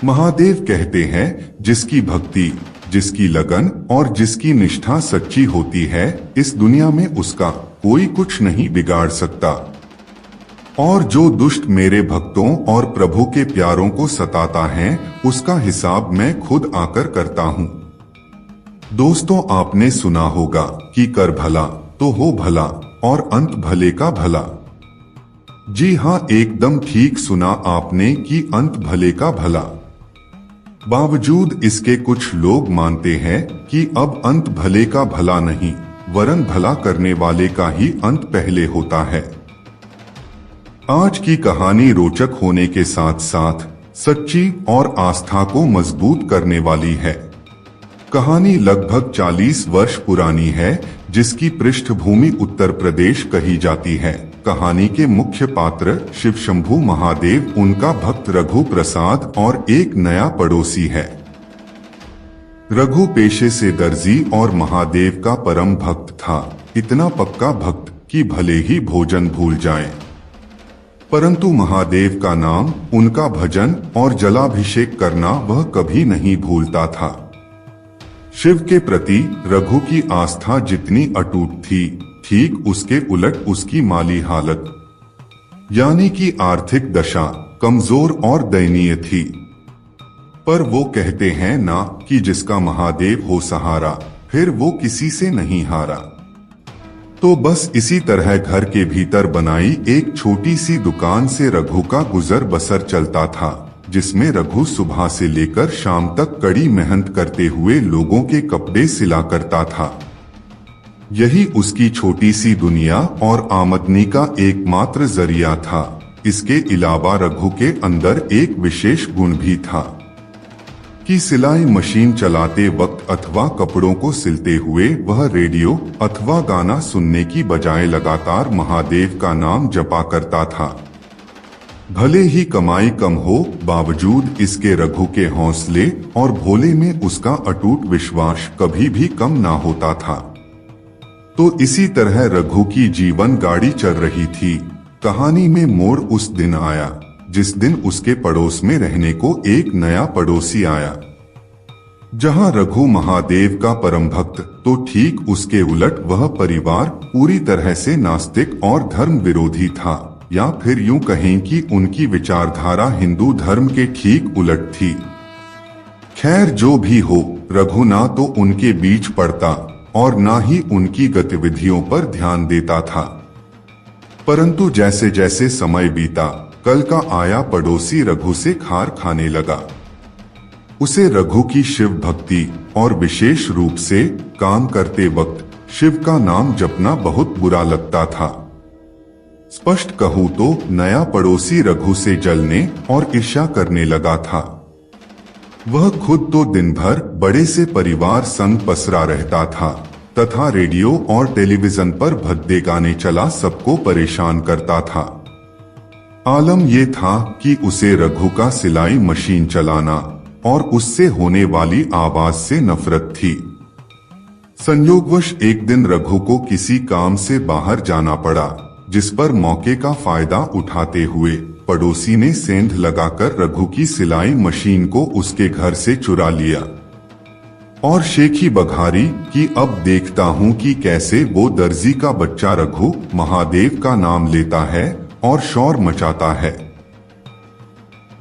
महादेव कहते हैं, जिसकी भक्ति, जिसकी लगन और जिसकी निष्ठा सच्ची होती है, इस दुनिया में उसका कोई कुछ नहीं बिगाड़ सकता। और जो दुष्ट मेरे भक्तों और प्रभु के प्यारों को सताता है, उसका हिसाब मैं खुद आकर करता हूँ। दोस्तों, आपने सुना होगा कि कर भला तो हो भला और अंत भले का भला। जी हाँ, एकदम ठीक सुना आपने कि अंत भले का भला। बावजूद इसके कुछ लोग मानते हैं कि अब अंत भले का भला नहीं, वरन भला करने वाले का ही अंत पहले होता है। आज की कहानी रोचक होने के साथ साथ सच्ची और आस्था को मजबूत करने वाली है। कहानी लगभग 40 वर्ष पुरानी है, जिसकी पृष्ठभूमि उत्तर प्रदेश कही जाती है। कहानी के मुख्य पात्र शिवशंभु महादेव, उनका भक्त रघु प्रसाद और एक नया पड़ोसी है। रघु पेशे से दर्जी और महादेव का परम भक्त था, इतना पक्का भक्त कि भले ही भोजन भूल जाए, परंतु महादेव का नाम, उनका भजन और जलाभिषेक करना वह कभी नहीं भूलता था। शिव के प्रति रघु की आस्था जितनी अटूट थी, ठीक उसके उलट उसकी माली हालत यानी कि आर्थिक दशा कमजोर और दयनीय थी। पर वो कहते हैं ना कि जिसका महादेव हो सहारा, फिर वो किसी से नहीं हारा। तो बस इसी तरह घर के भीतर बनाई एक छोटी सी दुकान से रघु का गुजर बसर चलता था, जिसमें रघु सुबह से लेकर शाम तक कड़ी मेहनत करते हुए लोगों के कपड़े सिला करता था। यही उसकी छोटी सी दुनिया और आमदनी का एकमात्र जरिया था। इसके अलावा रघु के अंदर एक विशेष गुण भी था कि सिलाई मशीन चलाते वक्त अथवा कपड़ों को सिलते हुए वह रेडियो अथवा गाना सुनने की बजाय लगातार महादेव का नाम जपा करता था। भले ही कमाई कम हो, बावजूद इसके रघु के हौसले और भोले में उसका अटूट विश्वास कभी भी कम ना होता था। तो इसी तरह रघु की जीवन गाड़ी चल रही थी। कहानी में मोड़ उस दिन आया जिस दिन उसके पड़ोस में रहने को एक नया पड़ोसी आया। जहां रघु महादेव का परम भक्त, तो ठीक उसके उलट वह परिवार पूरी तरह से नास्तिक और धर्म विरोधी था, या फिर यूं कहें कि उनकी विचारधारा हिंदू धर्म के ठीक उलट थी। खैर, जो भी हो, रघु ना तो उनके बीच पड़ता और ना ही उनकी गतिविधियों पर ध्यान देता था। परंतु जैसे जैसे समय बीता, कल का आया पड़ोसी रघु से खार खाने लगा। उसे रघु की शिव भक्ति और विशेष रूप से काम करते वक्त शिव का नाम जपना बहुत बुरा लगता था। स्पष्ट कहूं तो नया पड़ोसी रघु से जलने और ईर्ष्या करने लगा था। वह खुद तो दिन भर बड़े से परिवार संग पसरा रहता था तथा रेडियो और टेलीविजन पर भद्दे गाने चला सबको परेशान करता था। आलम ये था कि उसे रघु का सिलाई मशीन चलाना और उससे होने वाली आवाज से नफरत थी। संयोगवश एक दिन रघु को किसी काम से बाहर जाना पड़ा, जिस पर मौके का फायदा उठाते हुए पड़ोसी ने सेंध लगाकर रघु की सिलाई मशीन को उसके घर से चुरा लिया और शेखी बघारी कि अब देखता हूं कि कैसे वो दर्जी का बच्चा रघु महादेव का नाम लेता है और शोर मचाता है।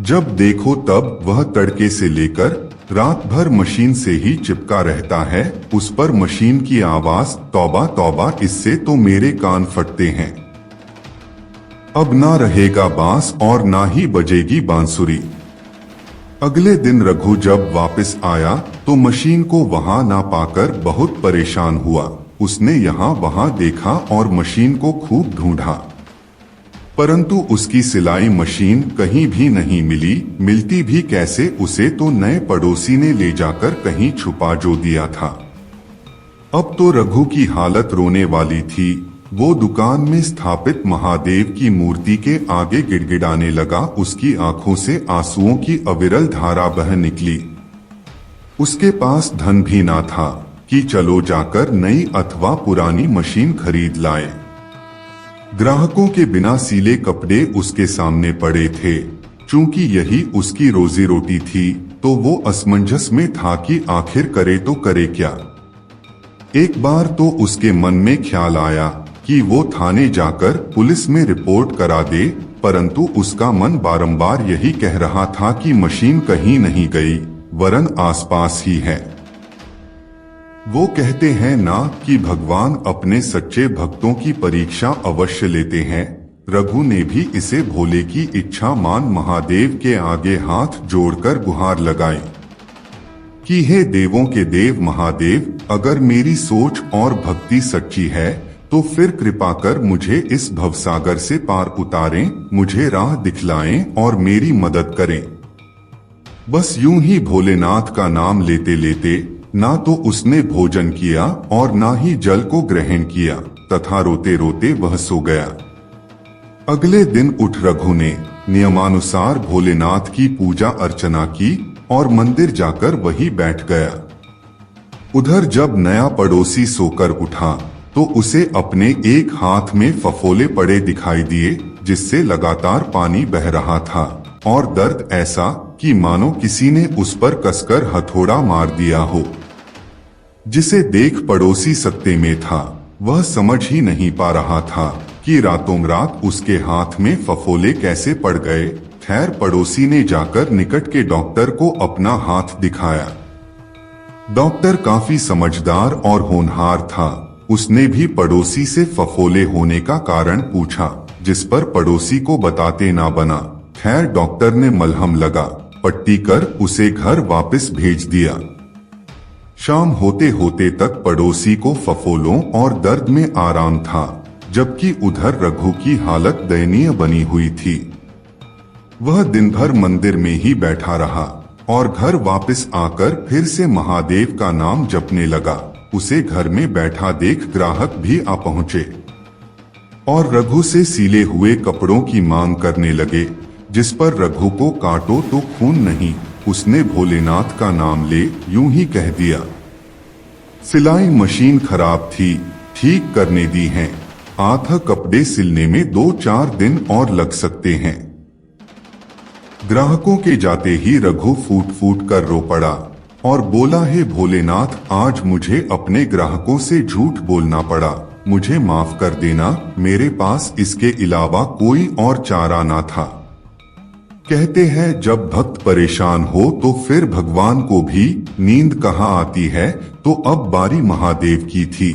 जब देखो तब वह तड़के से लेकर रात भर मशीन से ही चिपका रहता है। उस पर मशीन की आवाज, तौबा तौबा, इससे तो मेरे कान फटते हैं। अब ना रहेगा बांस और ना ही बजेगी बांसुरी। अगले दिन रघु जब वापस आया तो मशीन को वहां ना पाकर बहुत परेशान हुआ। उसने यहाँ वहां देखा और मशीन को खूब ढूंढा, परंतु उसकी सिलाई मशीन कहीं भी नहीं मिली। मिलती भी कैसे, उसे तो नए पड़ोसी ने ले जाकर कहीं छुपा जो दिया था। अब तो रघु की हालत रोने वाली थी। वो दुकान में स्थापित महादेव की मूर्ति के आगे गिड़गिड़ाने लगा। उसकी आंखों से आंसुओं की अविरल धारा बह निकली। उसके पास धन भी ना था कि चलो जाकर नई अथवा पुरानी मशीन खरीद लाए। ग्राहकों के बिना सीले कपड़े उसके सामने पड़े थे। चूंकि यही उसकी रोजी रोटी थी तो वो असमंजस में था कि आखिर करे तो करे क्या। एक बार तो उसके मन में ख्याल आया कि वो थाने जाकर पुलिस में रिपोर्ट करा दे, परंतु उसका मन बारंबार यही कह रहा था कि मशीन कहीं नहीं गई, वरन आसपास ही है। वो कहते हैं ना कि भगवान अपने सच्चे भक्तों की परीक्षा अवश्य लेते हैं। रघु ने भी इसे भोले की इच्छा मान महादेव के आगे हाथ जोड़कर गुहार लगाई कि हे देवों के देव महादेव, अगर मेरी सोच और भक्ति सच्ची है तो फिर कृपा कर मुझे इस भवसागर से पार उतारें, मुझे राह दिखलाएं और मेरी मदद करें। बस यूं ही भोलेनाथ का नाम लेते लेते ना तो उसने भोजन किया और ना ही जल को ग्रहण किया तथा रोते रोते वह सो गया। अगले दिन उठ रघु ने नियमानुसार भोलेनाथ की पूजा अर्चना की और मंदिर जाकर वहीं बैठ गया। उधर जब नया पड़ोसी सोकर उठा तो उसे अपने एक हाथ में फफोले पड़े दिखाई दिए, जिससे लगातार पानी बह रहा था और दर्द ऐसा कि मानो किसी ने उस पर कसकर हथौड़ा मार दिया हो। जिसे देख पड़ोसी सकते में था, वह समझ ही नहीं पा रहा था कि रातों रात उसके हाथ में फफोले कैसे पड़ गए। खैर पड़ोसी ने जाकर निकट के डॉक्टर को अपना हाथ दिखाया। डॉक्टर काफी समझदार और होनहार था। उसने भी पड़ोसी से फफोले होने का कारण पूछा, जिस पर पड़ोसी को बताते ना बना। खैर डॉक्टर ने मलहम लगा, पट्टी कर उसे घर वापस भेज दिया। शाम होते होते तक पड़ोसी को फफोलों और दर्द में आराम था, जबकि उधर रघु की हालत दयनीय बनी हुई थी। वह दिन भर मंदिर में ही बैठा रहा और घर वापस आकर फिर से महादेव का नाम जपने लगा। उसे घर में बैठा देख ग्राहक भी आ पहुंचे और रघु से सिले हुए कपड़ों की मांग करने लगे, जिस पर रघु को काटो तो खून नहीं। उसने भोलेनाथ का नाम ले यूं ही कह दिया। सिलाई मशीन खराब थी, ठीक करने दी है। आधा कपड़े सिलने में 2-4 दिन और लग सकते हैं। ग्राहकों के जाते ही रघु फूट फूट कर रो पड़ा और बोला, हे भोलेनाथ, आज मुझे अपने ग्राहकों से झूठ बोलना पड़ा, मुझे माफ कर देना। मेरे पास इसके अलावा कोई और चारा ना था। कहते हैं जब भक्त परेशान हो तो फिर भगवान को भी नींद कहाँ आती है, तो अब बारी महादेव की थी।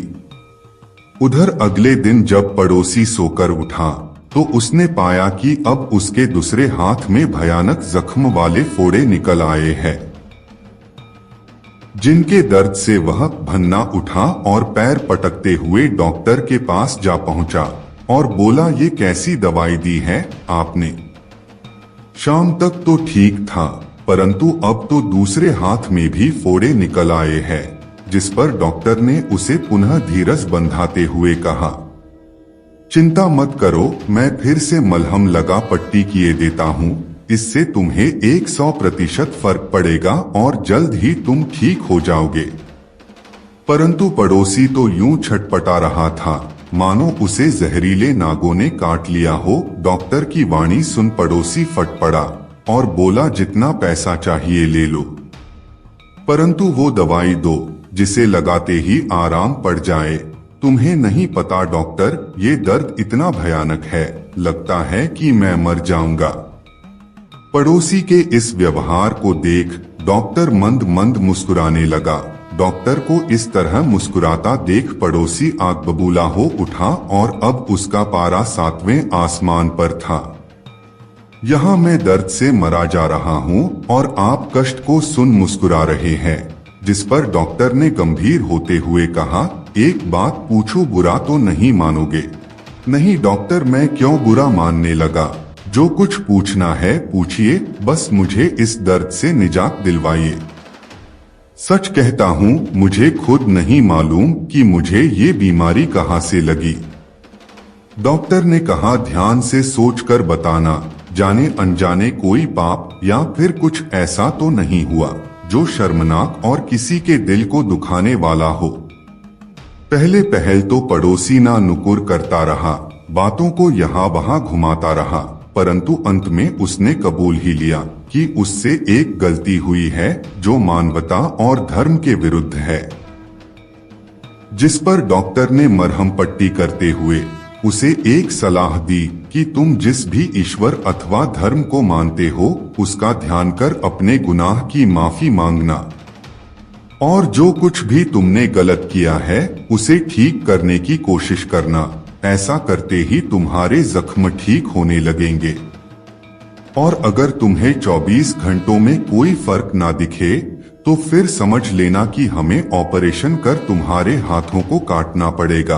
उधर अगले दिन जब पड़ोसी सोकर उठा तो उसने पाया कि अब उसके दूसरे हाथ में भयानक जख्म वाले फोड़े निकल आए हैं, जिनके दर्द से वह भन्ना उठा और पैर पटकते हुए डॉक्टर के पास जा पहुंचा और बोला, ये कैसी दवाई दी है आपने? शाम तक तो ठीक था, परंतु अब तो दूसरे हाथ में भी फोड़े निकल आए हैं। जिस पर डॉक्टर ने उसे पुनः धीरज बंधाते हुए कहा, चिंता मत करो, मैं फिर से मलहम लगा पट्टी किए देता हूँ। इससे तुम्हें 100% फर्क पड़ेगा और जल्द ही तुम ठीक हो जाओगे। परंतु पड़ोसी तो यूं छटपटा रहा था मानो उसे जहरीले नागों ने काट लिया हो। डॉक्टर की वाणी सुन पड़ोसी फट पड़ा और बोला, जितना पैसा चाहिए ले लो, परंतु वो दवाई दो जिसे लगाते ही आराम पड़ जाए। तुम्हें नहीं पता डॉक्टर, ये दर्द इतना भयानक है, लगता है कि मैं मर जाऊंगा। पड़ोसी के इस व्यवहार को देख डॉक्टर मंद मंद मुस्कुराने लगा। डॉक्टर को इस तरह मुस्कुराता देख पड़ोसी आग बबूला हो उठा और अब उसका पारा 7वें आसमान पर था। यहाँ मैं दर्द से मरा जा रहा हूँ और आप कष्ट को सुन मुस्कुरा रहे हैं। जिस पर डॉक्टर ने गंभीर होते हुए कहा, एक बात पूछूं, बुरा तो नहीं मानोगे? नहीं डॉक्टर, मैं क्यों बुरा मानने लगा, जो कुछ पूछना है पूछिए, बस मुझे इस दर्द से निजात दिलवाइए। सच कहता हूँ, मुझे खुद नहीं मालूम कि मुझे ये बीमारी कहाँ से लगी। डॉक्टर ने कहा, ध्यान से सोचकर बताना, जाने अनजाने कोई पाप या फिर कुछ ऐसा तो नहीं हुआ जो शर्मनाक और किसी के दिल को दुखाने वाला हो। पहले पहल तो पड़ोसी ना नुकुर करता रहा, बातों को यहाँ वहाँ घुमाता रहा, परंतु अंत में उसने कबूल ही लिया कि उससे एक गलती हुई है जो मानवता और धर्म के विरुद्ध है। जिस पर डॉक्टर ने मरहम पट्टी करते हुए उसे एक सलाह दी कि तुम जिस भी ईश्वर अथवा धर्म को मानते हो उसका ध्यान कर अपने गुनाह की माफी मांगना, और जो कुछ भी तुमने गलत किया है उसे ठीक करने की कोशिश करना। ऐसा करते ही तुम्हारे जख्म ठीक होने लगेंगे, और अगर तुम्हें 24 घंटों में कोई फर्क ना दिखे तो फिर समझ लेना कि हमें ऑपरेशन कर तुम्हारे हाथों को काटना पड़ेगा।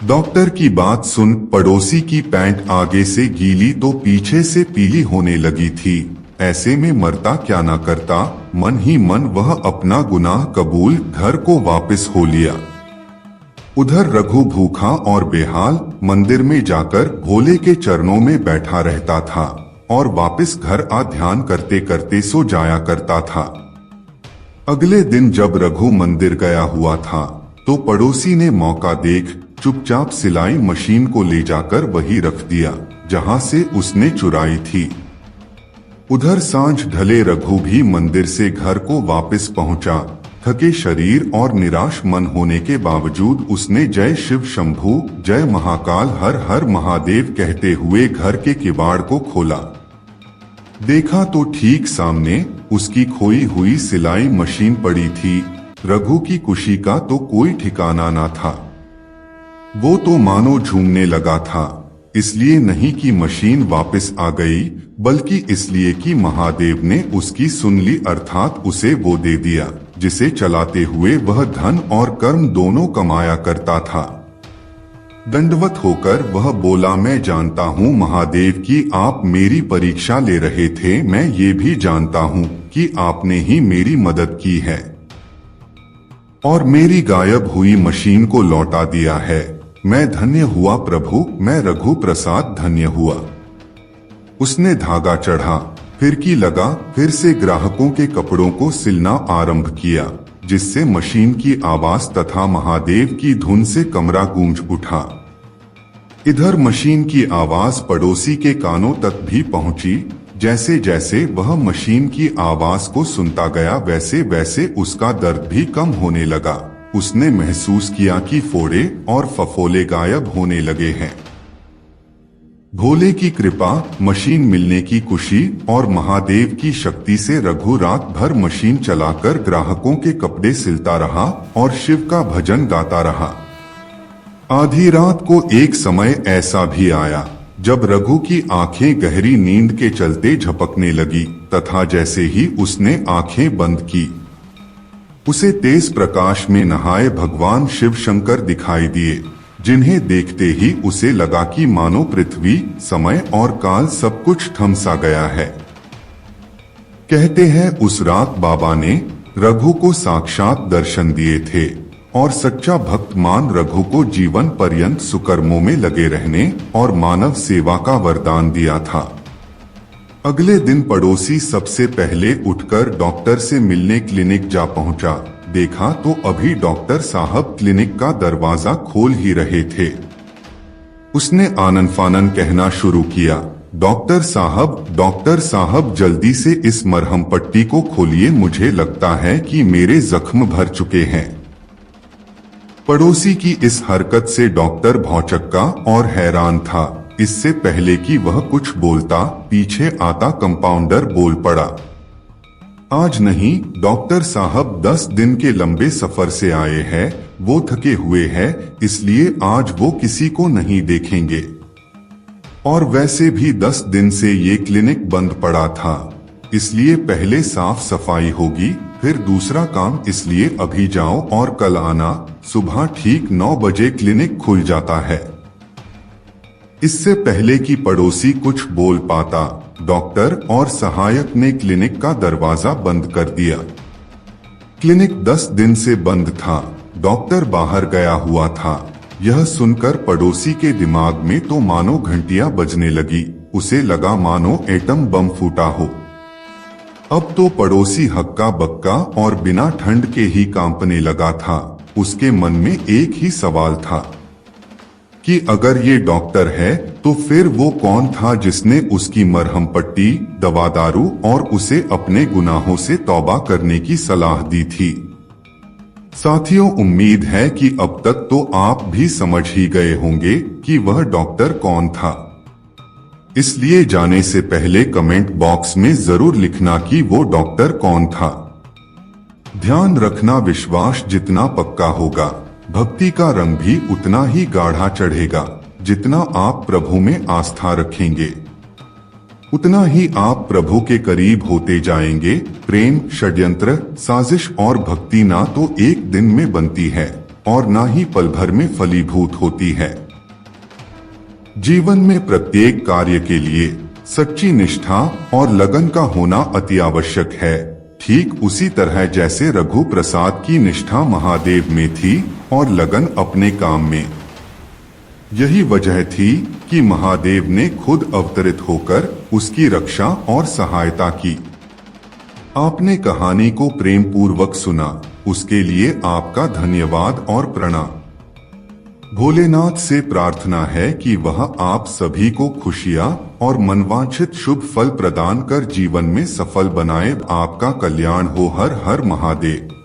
डॉक्टर की बात सुन पड़ोसी की पैंट आगे से गीली तो पीछे से पीली होने लगी थी। ऐसे में मरता क्या ना करता, मन ही मन वह अपना गुनाह कबूल घर को वापस हो लिया। उधर रघु भूखा और बेहाल मंदिर में जाकर भोले के चरणों में बैठा रहता था और वापस घर आ ध्यान करते करते सो जाया करता था। अगले दिन जब रघु मंदिर गया हुआ था तो पड़ोसी ने मौका देख चुपचाप सिलाई मशीन को ले जाकर वही रख दिया जहां से उसने चुराई थी। उधर सांझ ढले रघु भी मंदिर से घर को वापस पहुंचा। थके शरीर और निराश मन होने के बावजूद उसने जय शिव शंभू, जय महाकाल, हर हर महादेव कहते हुए घर के किवाड़ को खोला। देखा तो ठीक सामने उसकी खोई हुई सिलाई मशीन पड़ी थी। रघु की खुशी का तो कोई ठिकाना ना था। वो तो मानो झूमने लगा था, इसलिए नहीं कि मशीन वापस आ गई, बल्कि इसलिए कि महादेव ने उसकी सुन ली, अर्थात उसे वो दे दिया जिसे चलाते हुए वह धन और कर्म दोनों कमाया करता था। दंडवत होकर वह बोला, मैं जानता हूँ महादेव कि आप मेरी परीक्षा ले रहे थे। मैं ये भी जानता हूँ कि आपने ही मेरी मदद की है और मेरी गायब हुई मशीन को लौटा दिया है। मैं धन्य हुआ प्रभु, मैं रघु प्रसाद धन्य हुआ। उसने धागा चढ़ा, फिरकी लगा, फिर से ग्राहकों के कपड़ों को सिलना आरंभ किया, जिससे मशीन की आवाज तथा महादेव की धुन से कमरा गूंज उठा। इधर मशीन की आवाज पड़ोसी के कानों तक भी पहुंची। जैसे जैसे वह मशीन की आवाज को सुनता गया वैसे वैसे उसका दर्द भी कम होने लगा। उसने महसूस किया कि फोड़े और फफोले गायब होने लगे हैं। भोले की कृपा, मशीन मिलने की खुशी और महादेव की शक्ति से रघु रात भर मशीन चलाकर ग्राहकों के कपड़े सिलता रहा और शिव का भजन गाता रहा। आधी रात को एक समय ऐसा भी आया जब रघु की आंखें गहरी नींद के चलते झपकने लगी तथा जैसे ही उसने आंखें बंद की उसे तेज प्रकाश में नहाए भगवान शिव शंकर दिखाई दिए, जिन्हें देखते ही उसे लगा कि मानो पृथ्वी, समय और काल सब कुछ थम सा गया है। कहते हैं उस रात बाबा ने रघु को साक्षात दर्शन दिए थे और सच्चा भक्त मान रघु को जीवन पर्यंत सुकर्मों में लगे रहने और मानव सेवा का वरदान दिया था। अगले दिन पड़ोसी सबसे पहले उठकर डॉक्टर से मिलने क्लिनिक जा पहुंचा। देखा तो अभी डॉक्टर साहब क्लिनिक का दरवाजा खोल ही रहे थे। उसने आनन फानन कहना शुरू किया, डॉक्टर साहब जल्दी से इस मरहम पट्टी को खोलिए, मुझे लगता है कि मेरे जख्म भर चुके हैं। पड़ोसी की इस हरकत से डॉक्टर भौचक्का और हैरान था। इससे पहले कि वह कुछ बोलता, पीछे आता कंपाउंडर बोल पड़ा, आज नहीं डॉक्टर साहब, 10 दिन के लंबे सफर से आए हैं, वो थके हुए हैं, इसलिए आज वो किसी को नहीं देखेंगे। और वैसे भी 10 दिन से ये क्लिनिक बंद पड़ा था, इसलिए पहले साफ सफाई होगी, फिर दूसरा काम, इसलिए अभी जाओ और कल आना। सुबह ठीक 9 बजे क्लिनिक खुल जाता है। इससे पहले कि पड़ोसी कुछ बोल पाता, डॉक्टर और सहायक ने क्लिनिक का दरवाजा बंद कर दिया। क्लिनिक 10 दिन से बंद था। डॉक्टर बाहर गया हुआ था। यह सुनकर पड़ोसी के दिमाग में तो मानो घंटियां बजने लगी। उसे लगा मानो एटम बम फूटा हो। अब तो पड़ोसी हक्का बक्का और बिना ठंड के ही कांपने लगा था। उसके मन में एक ही सवाल था कि अगर ये डॉक्टर है तो फिर वो कौन था जिसने उसकी मरहम पट्टी, दवा दारू और उसे अपने गुनाहों से तौबा करने की सलाह दी थी। साथियों, उम्मीद है कि अब तक तो आप भी समझ ही गए होंगे कि वह डॉक्टर कौन था। इसलिए जाने से पहले कमेंट बॉक्स में जरूर लिखना कि वो डॉक्टर कौन था। ध्यान रखना, विश्वास जितना पक्का होगा, भक्ति का रंग भी उतना ही गाढ़ा चढ़ेगा। जितना आप प्रभु में आस्था रखेंगे उतना ही आप प्रभु के करीब होते जाएंगे। प्रेम, षड्यंत्र, साजिश और भक्ति ना तो एक दिन में बनती है और ना ही पल भर में फलीभूत होती है। जीवन में प्रत्येक कार्य के लिए सच्ची निष्ठा और लगन का होना अति आवश्यक है। ठीक उसी तरह जैसे रघु प्रसाद की निष्ठा महादेव में थी और लगन अपने काम में। यही वजह थी कि महादेव ने खुद अवतरित होकर उसकी रक्षा और सहायता की। आपने कहानी को प्रेम पूर्वक सुना, उसके लिए आपका धन्यवाद और प्रणाम। भोलेनाथ से प्रार्थना है कि वह आप सभी को खुशियां और मनवांछित शुभ फल प्रदान कर जीवन में सफल बनाए। आपका कल्याण हो। हर हर महादेव।